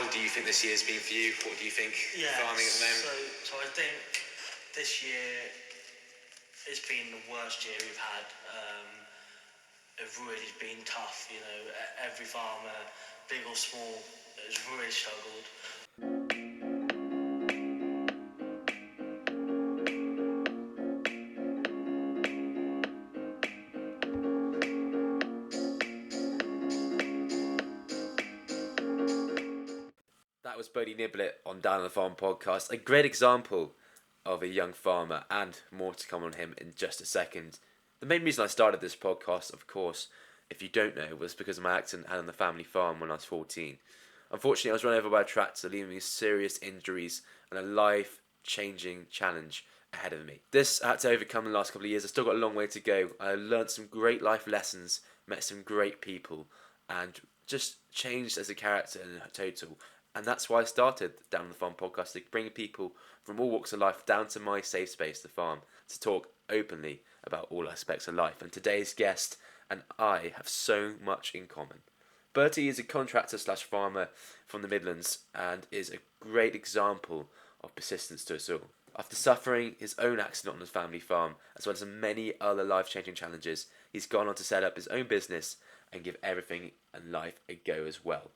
how do you think this year's been for you? What do you think farming at the moment? So I think this year it's been the worst year we've had. It's really been tough, you know. Every farmer, big or small, has really struggled. That was Bertie Niblett on Down on the Farm podcast. A great example of a young farmer, and more to come on him in just a second. The main reason I started this podcast, of course, if you don't know, was because of my accident I had on the family farm when I was 14. Unfortunately, I was run over by a tractor, leaving me serious injuries and a life-changing challenge ahead of me. This I had to overcome in the last couple of years. I've still got a long way to go. I learned some great life lessons, met some great people, and just changed as a character in total. And that's why I started Down on the Farm podcast, to bring people from all walks of life down to my safe space, the farm, to talk openly about all aspects of life. And today's guest and I have so much in common. Bertie is a contractor / farmer from the Midlands and is a great example of persistence to us all. After suffering his own accident on his family farm, as well as many other life-changing challenges, he's gone on to set up his own business and give everything in life a go as well.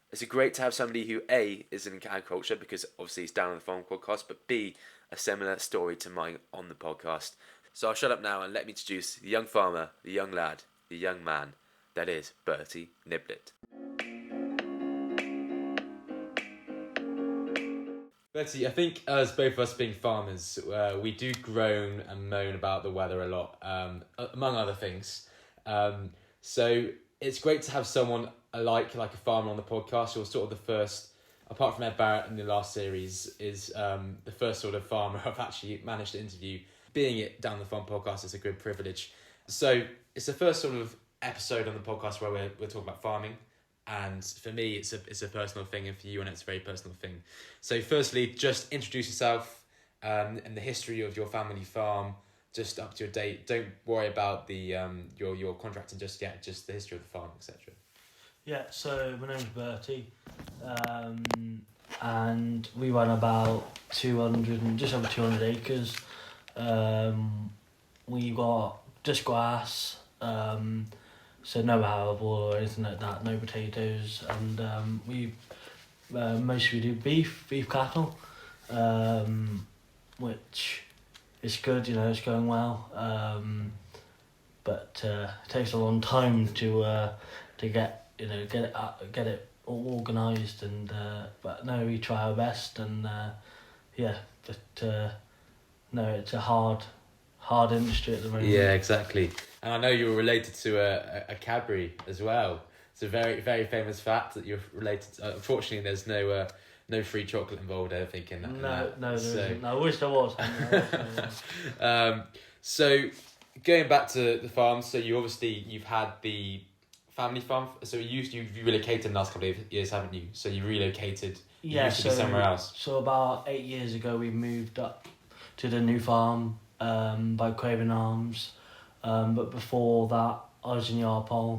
It's great to have somebody who A, is in agriculture, because obviously he's Down on the Farm podcast, but B, a similar story to mine on the podcast. So I'll shut up now and let me introduce the young farmer, the young lad, the young man, that is Bertie Niblett. Bertie, I think as both of us being farmers, we do groan and moan about the weather a lot, among other things. So it's great to have someone like a farmer on the podcast, who was sort of the first, apart from Ed Barrett in the last series, is the first sort of farmer I've actually managed to interview. Being it Down the Farm podcast is a good privilege. So it's the first sort of episode on the podcast where we're talking about farming, and for me it's a personal thing, and for you and it's a very personal thing. So firstly, just introduce yourself and the history of your family farm, just up to your date. Don't worry about the your contracting just yet, just the history of the farm, etc. Yeah, so my name's Bertie, and we run about just over 200 acres. We got just grass, so no arable or anything like that, no potatoes, and we mostly do beef cattle, which is good, you know, it's going well, but it takes a long time to get it all organised, and but no, we try our best, and no, it's a hard industry at the moment. Yeah, exactly. And I know you're related to a Cadbury as well. It's a very, very famous fact that you're related to. Unfortunately, there's no free chocolate involved, I think, in that. No, there isn't. No, I wish there was. So going back to the farm, so you've had the family farm. So you've relocated in the last couple of years, haven't you? So you relocated. You used to be somewhere else. So about 8 years ago, we moved up to the new farm by Craven Arms. But before that, I was in Harper,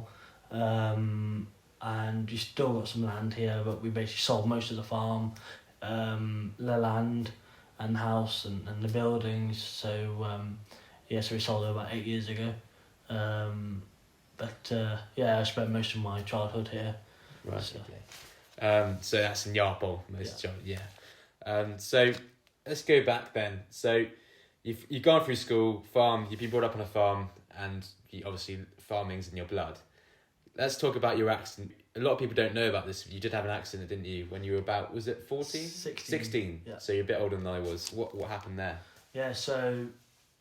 and we still got some land here, but we basically sold most of the farm, the land and house and the buildings. So so we sold it about 8 years ago. I spent most of my childhood here. Right. So. So that's in Yarpole, So let's go back then. So you've gone through school, farm. You've been brought up on a farm, and obviously farming's in your blood. Let's talk about your accident. A lot of people don't know about this. You did have an accident, didn't you? When you were about, was it 14? 16. Yeah. So you're a bit older than I was. What happened there? Yeah. So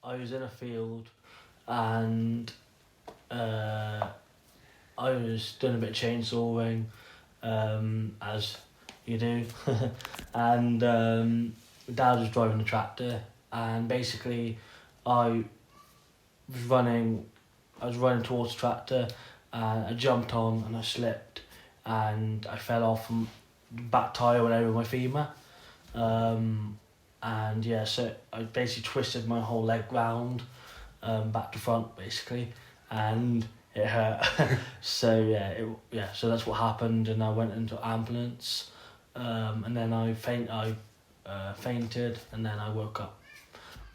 I was in a field, and I was doing a bit of chainsawing, as you do, and Dad was driving the tractor, and basically I was running towards the tractor, and I jumped on and I slipped, and I fell off, and the back tyre went over my femur, and so I basically twisted my whole leg round, back to front basically, and it hurt. So that's what happened, and I went into ambulance, and then I fainted, and then I woke up.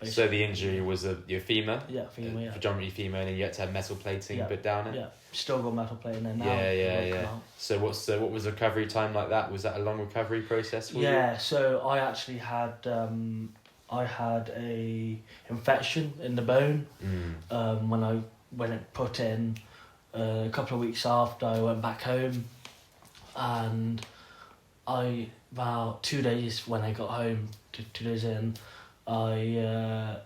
So the injury was your femur? Yeah, femur, yeah. Predominantly femur, and then you had to have metal plating put down it? Yeah, still got metal plating there now. Yeah. So what was the recovery time like that? Was that a long recovery process for you? Yeah, so I actually had a infection in the bone when it put in. A couple of weeks after, I went back home, and about 2 days when I got home, 2 days in, I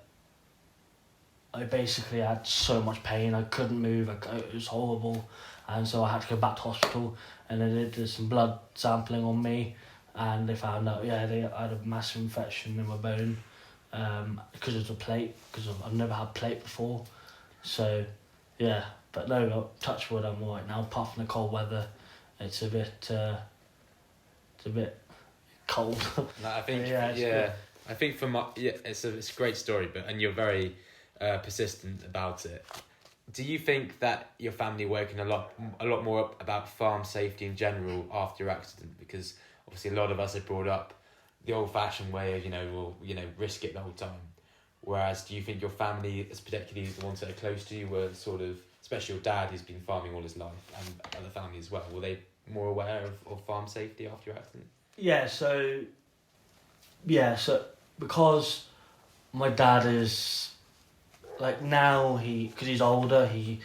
basically had so much pain. I couldn't move. It was horrible, and so I had to go back to hospital. And they did some blood sampling on me, and they found out I had a massive infection in my bone because of the plate. Because I've never had plate before, so yeah. But no, touch wood, I'm alright now. Apart from the cold weather, it's a bit cold. No, I think Good. I think it's a great story, and you're very persistent about it. Do you think that your family woken a lot more up about farm safety in general after your accident? Because obviously a lot of us are brought up the old-fashioned way of we'll risk it the whole time. Whereas, do you think your family, particularly the ones that are close to you, were sort of, especially your dad who's been farming all his life, and other family as well, were they more aware of farm safety after your accident? So because my dad is now because he's older, he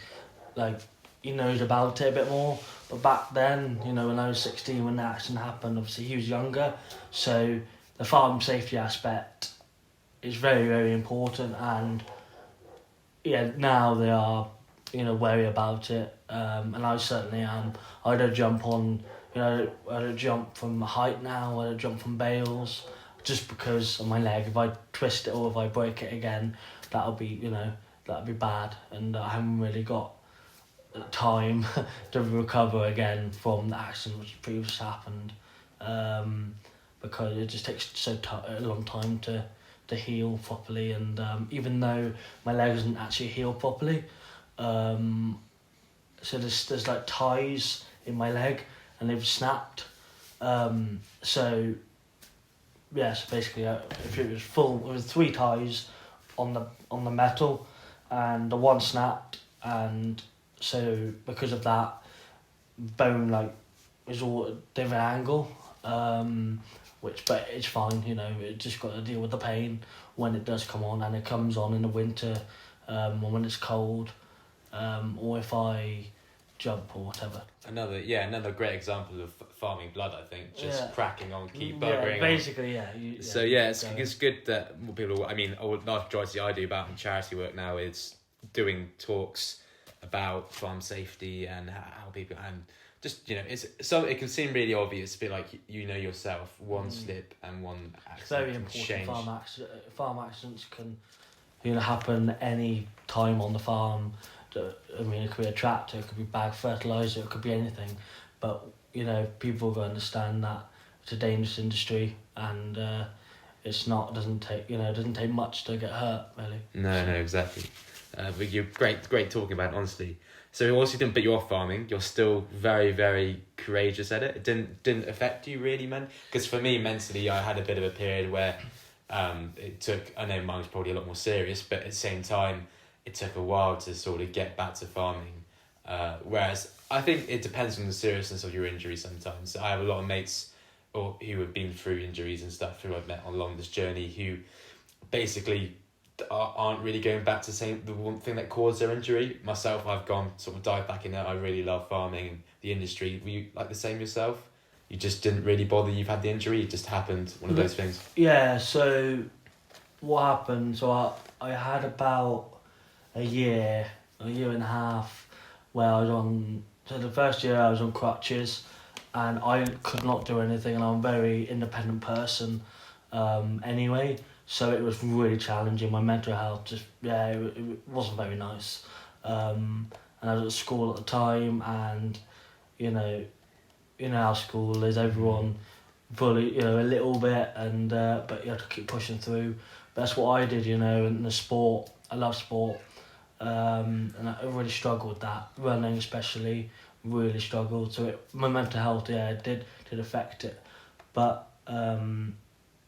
knows about it a bit more. But back then, when I was 16 when the accident happened, obviously he was younger, so the farm safety aspect is very, very important. And now they are wary about it, and I certainly am. I don't jump on I don't jump from height now. I don't jump from bales just because of my leg. If I twist it or if I break it again, that'll be bad, and I haven't really got time to recover again from the accident which previously happened, because it just takes a long time to heal properly. And even though my leg doesn't actually heal properly, so there's ties in my leg and they've snapped. So basically, if it was full, it was 3 ties on the metal, and the one snapped, and so because of that, bone is all at a different angle, but it's fine. It just got to deal with the pain when it does come on, and it comes on in the winter, or when it's cold, or if I jump or whatever. Another great example of farming blood, I think, just cracking on, keep buggering basically, on. It's good that more people, large majority I do about charity work now is doing talks about farm safety and how people, and just, it can seem really obvious, but yourself, one slip and one accident. It's very important. Farm accidents can happen any time on the farm. It could be a tractor, it could be bag fertilizer, it could be anything, but people got to understand that it's a dangerous industry, and it doesn't take much to get hurt, really. No, exactly. But you're great talking about it, honestly. So also didn't put you off farming. You're still very, very courageous at it. It didn't affect you really, man. Because for me, mentally, I had a bit of a period where it took. I know mine was probably a lot more serious, but at the same time, it took a while to sort of get back to farming. Whereas I think it depends on the seriousness of your injury sometimes. I have a lot of mates who have been through injuries and stuff who I've met along this journey who basically aren't really going back to the one thing that caused their injury. Myself, I've dived back in there. I really love farming and the industry. Were you like the same yourself? You just didn't really bother, you've had the injury, it just happened, one of those things? Yeah, so what happened, I had about a year and a half where I was the first year I was on crutches, and I could not do anything, and I'm a very independent person anyway, so it was really challenging. My mental health it wasn't very nice, and I was at school at the time, and how school is, everyone bully a little bit, and but you have to keep pushing through. But that's what I did, in the sport. I love sport, and I really struggled with that, running especially, really struggled. So my mental health, it did affect it, but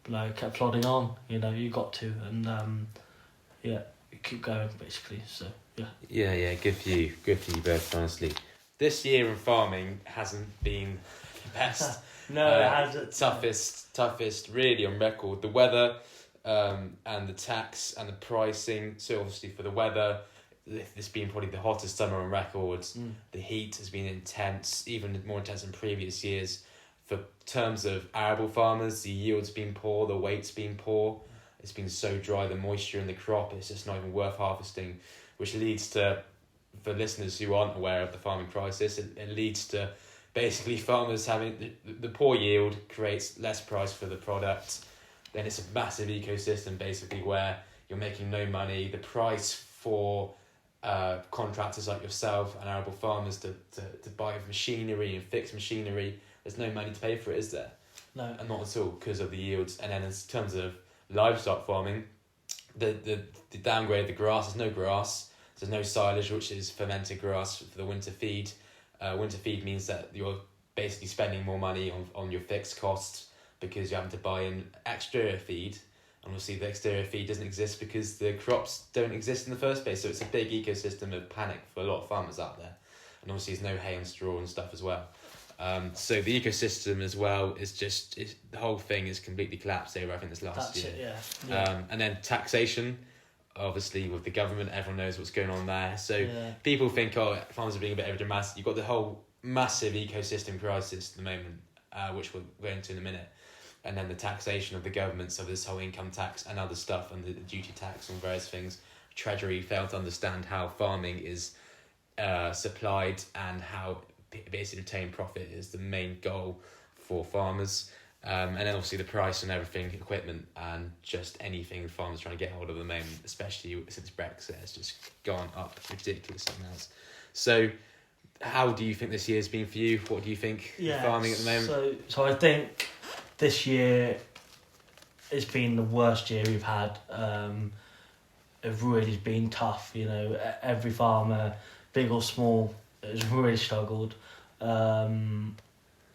like kept plodding on. You know, you got to, and you keep going basically. So yeah. Yeah, good for you, Bert. Honestly, this year in farming hasn't been the best. No, it hasn't. Toughest really on record. The weather, and the tax and the pricing. So obviously for the weather, this has been probably the hottest summer on record. The heat has been intense, even more intense than previous years. For terms of arable farmers, the yield's been poor, the weight's been poor. It's been so dry, the moisture in the crop, it's just not even worth harvesting, which leads to, for listeners who aren't aware of the farming crisis, it leads to basically farmers having the poor yield creates less price for the product. Then it's a massive ecosystem basically where you're making no money. The price for contractors like yourself and arable farmers to buy machinery and fix machinery, there's no money to pay for it, is there? No. And not at all, because of the yields. And then in terms of livestock farming, the downgrade of the grass, there's no grass, there's no silage, which is fermented grass for the winter feed. Winter feed means that you're basically spending more money on your fixed costs because you're having to buy in exterior feed. And obviously the exterior feed doesn't exist because the crops don't exist in the first place. So it's a big ecosystem of panic for a lot of farmers out there. And obviously there's no hay and straw and stuff as well. So the ecosystem as well is the whole thing is completely collapsed over, I think, this last year. That's it, yeah. And then taxation, obviously with the government, everyone knows what's going on there. So people think, farmers are being a bit overdramatic. You've got the whole massive ecosystem crisis at the moment, which we'll go into in a minute. And then the taxation of the government, so this whole income tax and other stuff, and the duty tax on various things. Treasury failed to understand how farming is supplied and how basically obtain profit is the main goal for farmers. And then obviously the price and everything, equipment and just anything farmers trying to get hold of at the moment, especially since Brexit has just gone up ridiculous amounts. So how do you think this year's been for you? What do you think of farming at the moment? So I think this year it's been the worst year we've had. It really been tough, you know. Every farmer, big or small, has really struggled.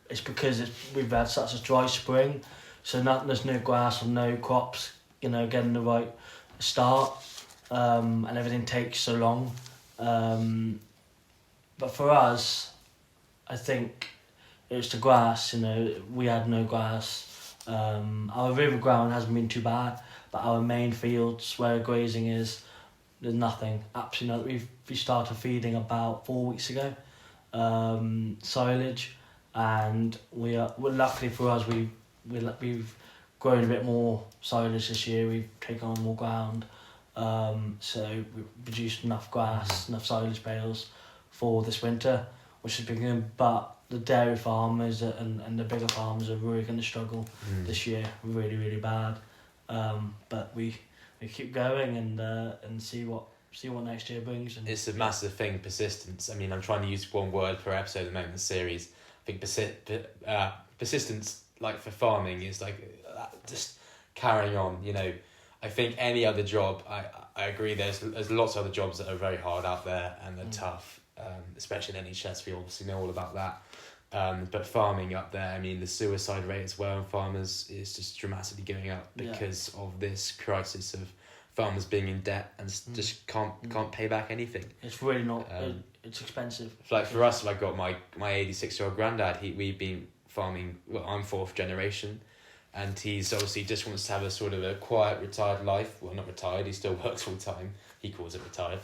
It's because we've had such a dry spring, so there's no grass or no crops, you know, getting the right start, and everything takes so long. But for us, I think it's the grass, you know. We had no grass. Our river ground hasn't been too bad, but our main fields where grazing is, there's nothing, absolutely nothing. We started feeding about 4 weeks ago, silage, and we're luckily for us we've grown a bit more silage this year. We've taken on more ground, so we've produced enough grass, enough silage bales for this winter, which has been good. But the dairy farmers and the bigger farmers are really going to struggle this year, really, really bad. But we keep going and see what next year brings. And it's a massive thing, persistence. I mean, I'm trying to use one word per episode at the moment in the series. I think persistence, like for farming, is like just carrying on. You know, I think any other job, I agree. There's lots of other jobs that are very hard out there and they're tough, especially in NHS. We obviously know all about that. But farming up there, I mean, the suicide rate as well in farmers is just dramatically going up because of this crisis of farmers being in debt and just can't pay back anything. It's really not. It's expensive. Like for us, I got my 86-year-old granddad. We've been farming. Well, I'm fourth generation, and he's obviously just wants to have a sort of a quiet, retired life. Well, not retired. He still works full time. He calls it retired.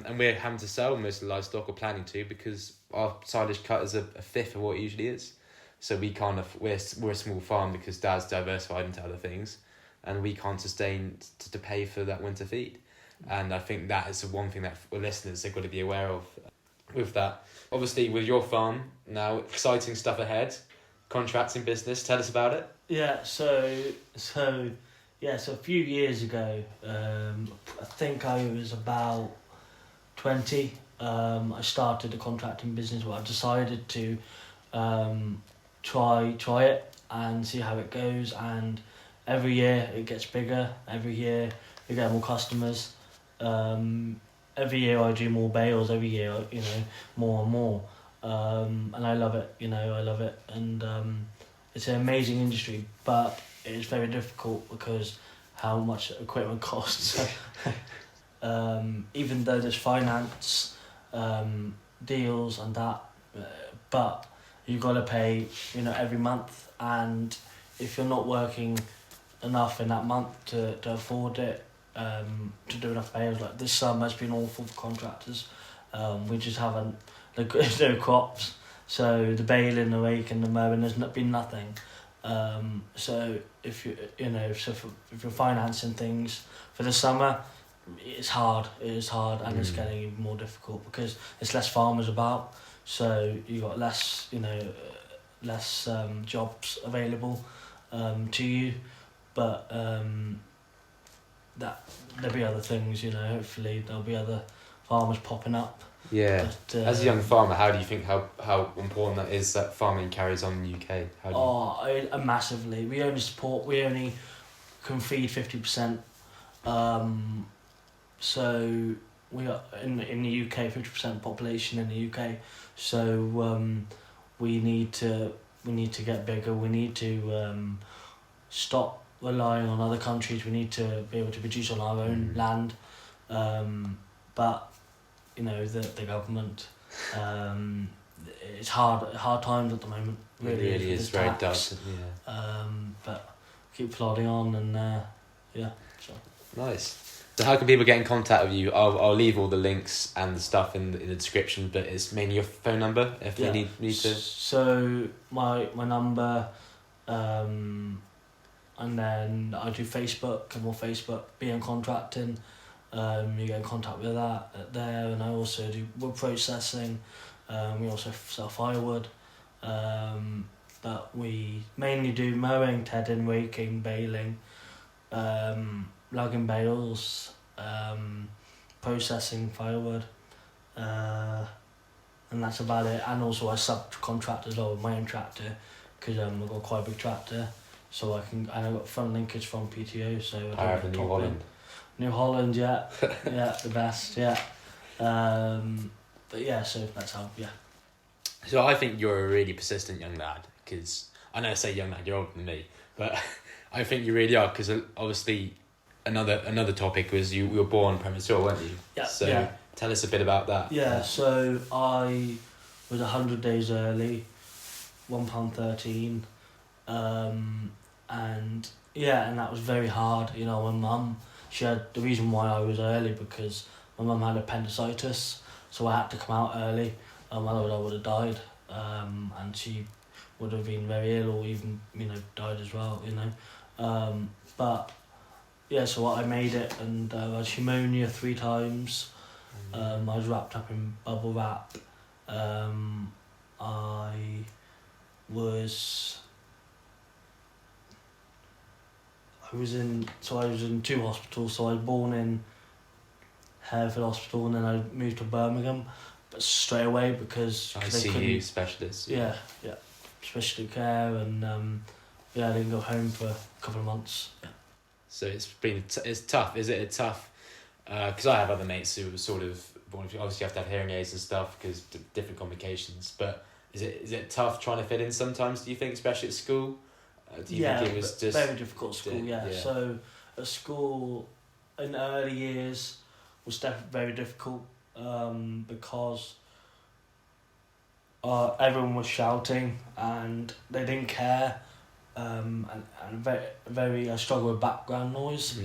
And we're having to sell most of the livestock, or planning to, because our silage cut is a fifth of what it usually is. So we can't. We're a small farm because Dad's diversified into other things, and we can't sustain to pay for that winter feed. And I think that is the one thing that for listeners they've got to be aware of. With that, obviously, with your farm now, exciting stuff ahead. Contracting business. Tell us about it. Yeah. So a few years ago, I think I was about 20. I started a contracting business where I decided to try it and see how it goes. And every year it gets bigger. Every year we get more customers. Every year I do more bales. Every year, more and more. And I love it. I love it. And it's an amazing industry, but it's very difficult because how much equipment costs. Even though there's finance deals and that, but you've got to pay, every month, and if you're not working enough in that month to afford it, to do enough bales, like this summer has been awful for contractors. We just haven't, there's no crops, so the baling, the raking, the mowing, there's been nothing. So if if you're financing things for the summer, it's hard. It is hard, and it's getting even more difficult because there's less farmers about. So you got less, less jobs available to you, but that there'll be other things. Hopefully there'll be other farmers popping up. Yeah. But, as a young farmer, how do you think how important that is that farming carries on in the UK? Massively. We only can feed 50%. So we are in the UK, 50% population in the UK. So we need to get bigger. We need to stop relying on other countries. We need to be able to produce on our own land. But the government, it's hard times at the moment. Really, it really is very dark. Yeah. But keep plodding on, and So. Nice. So how can people get in contact with you? I'll leave all the links and the stuff in the description, but it's mainly your phone number if they need to. So my number, and then I do Facebook. I'm on Facebook, BM Contracting. You get in contact with that there, and I also do wood processing. We also sell firewood, but we mainly do mowing, tedding, raking, baling, lugging bales, processing firewood, and that's about it. And also I subcontract as well with my own tractor, because I've got quite a big tractor, so and I've got front linkage from PTO, so I have New Holland. New Holland, yeah, the best, yeah. But yeah, so that's how, yeah. So I think you're a really persistent young lad, because I know I say young lad, you're older than me, but I think you really are, because obviously another topic was you were born premature, weren't you? Yeah. So tell us a bit about that. Yeah, so I was 100 days early, £1.13, and that was very hard. My mum, the reason why I was early because my mum had appendicitis, so I had to come out early. Otherwise I would have died, and she would have been very ill, or even died as well. But yeah, so I made it, and I had pneumonia 3 times. I was wrapped up in bubble wrap. I was in 2 hospitals. So I was born in Hereford Hospital, and then I moved to Birmingham, but straight away because they couldn't. Specialists. Yeah, specialty care, and I didn't go home for a couple of months. Yeah. So it's tough. Is it tough? Because I have other mates who were sort of obviously you have to have hearing aids and stuff because different complications. But is it tough trying to fit in sometimes? Do you think, especially at school? Do you think it was just very difficult at school? Yeah. So at school, in the early years, was definitely very difficult because everyone was shouting and they didn't care. And very I struggle with background noise.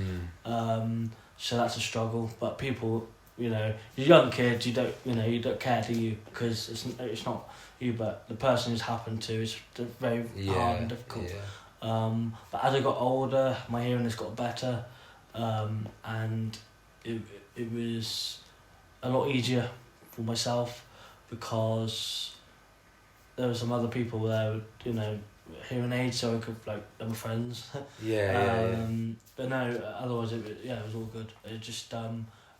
So that's a struggle. But people, you're young kids, you don't care, do you? Because it's not you, but the person who's happened to is very hard and difficult. Yeah. But as I got older, my hearing has got better, and it was a lot easier for myself because there were some other people there, hearing aids, so I could they were friends. But no, otherwise it was all good. It just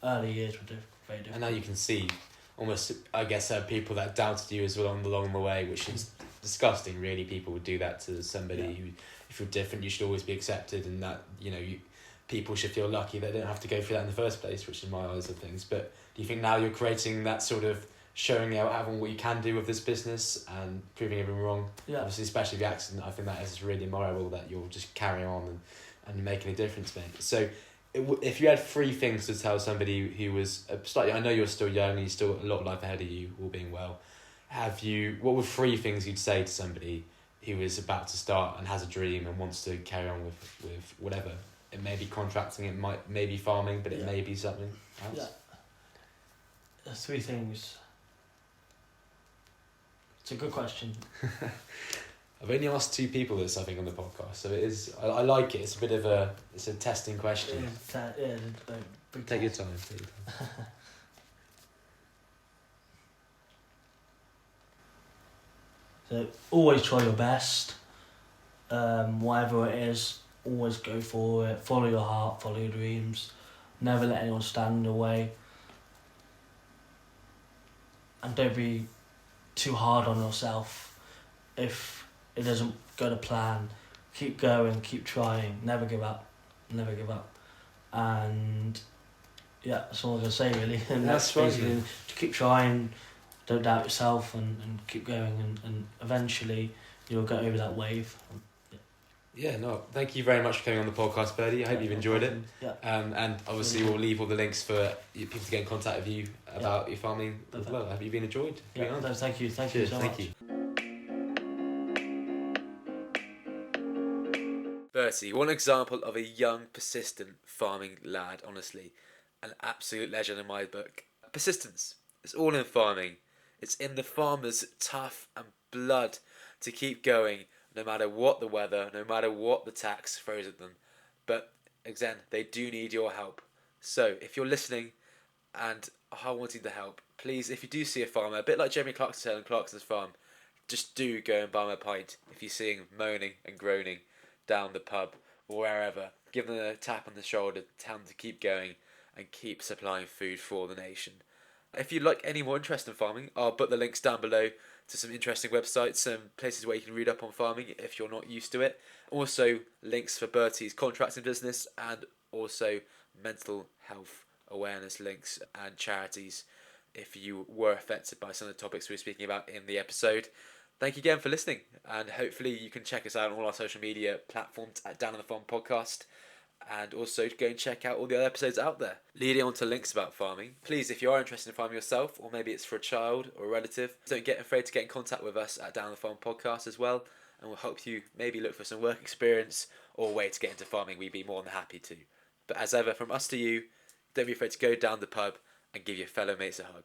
early years were very difficult. And now you can see almost, I guess, people that doubted you as well along the way, which is disgusting. Really, people would do that to somebody who, if you're different, you should always be accepted, and that people should feel lucky they don't have to go through that in the first place, which in my eyes are things. But do you think now you're creating that sort of showing out, having what you can do with this business and proving everyone wrong. Yeah. Obviously, especially the accident, I think that is really admirable that you're just carrying on and making a difference, mate. So, if you had 3 things to tell somebody who was slightly, I know you're still young and you still got a lot of life ahead of you, all being well. What were 3 things you'd say to somebody who is about to start and has a dream and wants to carry on with whatever? It may be contracting, it may be farming, but it may be something else. Yeah. There's 3 things. It's a good question. I've only asked 2 people this, I think, on the podcast, so it is. I like it. It's a bit of a testing question. Take your time. So always try your best. Whatever it is, always go for it. Follow your heart. Follow your dreams. Never let anyone stand in the way. And don't be too hard on yourself if it doesn't go to plan. Keep going, keep trying, never give up. And yeah, that's all I'm going to say really. And that's basically fine. to keep trying, don't doubt yourself, and keep going, and eventually you'll get over that wave. Yeah, no, thank you very much for coming on the podcast, Bertie. I hope you've enjoyed it. Yeah. And obviously we'll leave all the links for people to get in contact with you about your farming as well. Have you been enjoyed? Yeah, no, thank you so much. Thank you. Bertie, one example of a young, persistent farming lad, honestly. An absolute legend in my book. Persistence. It's all in farming. It's in the farmer's tough and blood to keep going, no matter what the weather, no matter what the tax throws at them. But, again, they do need your help. So, if you're listening and are wanting to help, please, if you do see a farmer, a bit like Jeremy Clarkson said on Clarkson's farm, just do go and buy him a pint if you see him moaning and groaning down the pub or wherever. Give them a tap on the shoulder, tell them to keep going and keep supplying food for the nation. If you'd like any more interest in farming, I'll put the links down below to some interesting websites, some places where you can read up on farming if you're not used to it. Also, links for Bertie's contracting business and also mental health awareness links and charities if you were affected by some of the topics we were speaking about in the episode. Thank you again for listening, and hopefully you can check us out on all our social media platforms at Down on the Farm Podcast, and also go and check out all the other episodes out there. Leading on to links about farming, please, if you are interested in farming yourself, or maybe it's for a child or a relative, don't get afraid to get in contact with us at Down on the Farm Podcast as well, and we'll help you maybe look for some work experience or a way to get into farming. We'd be more than happy to. But as ever, from us to you, don't be afraid to go down the pub and give your fellow mates a hug.